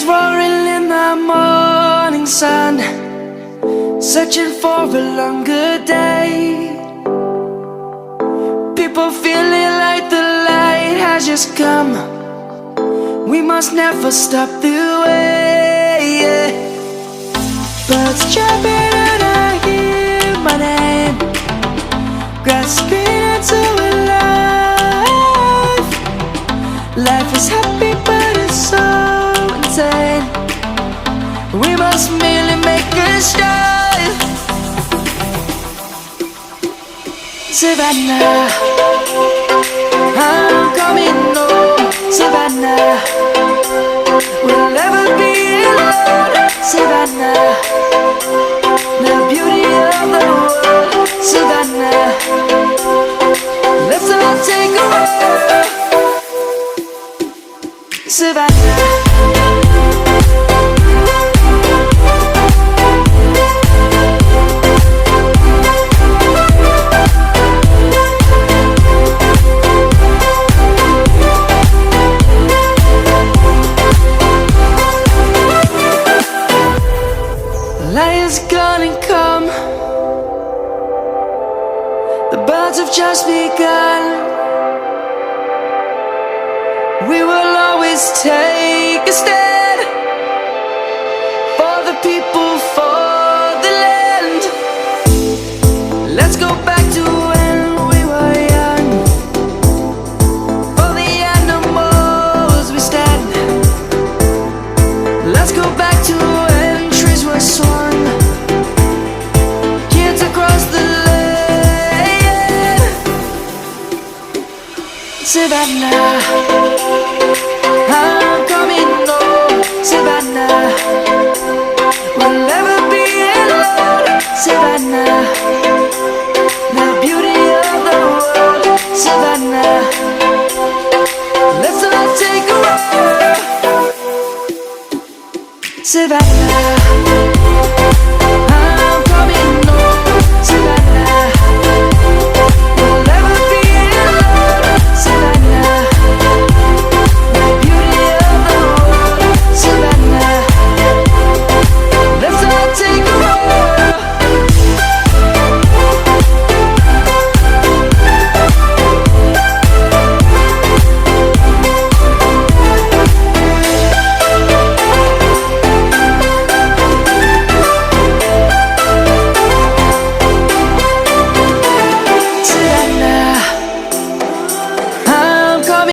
roaring in the morning sun, searching for a longer day. People feeling like the light has just come. We must never stop the way, yeah. Birds chirping and I hear my name, grasping into a life. Life is happy but it's so insane. We must merely make a start. Savannah, I'm coming home. Savannah, we'll never be alone. Savannah, the beauty of the world. Savannah, let's all take a walk. Savannah. Light is gonna come. The birds have just begun. We will always take a stand for the people, for the land. Let's go back to when we were young. For the animals we stand. Let's go back to when trees were swung. Kids across the land. Savannah, I'm coming home. Savannah, we'll never be alone. Savannah, the beauty of the world. Savannah, let's all take a walk. Savannah.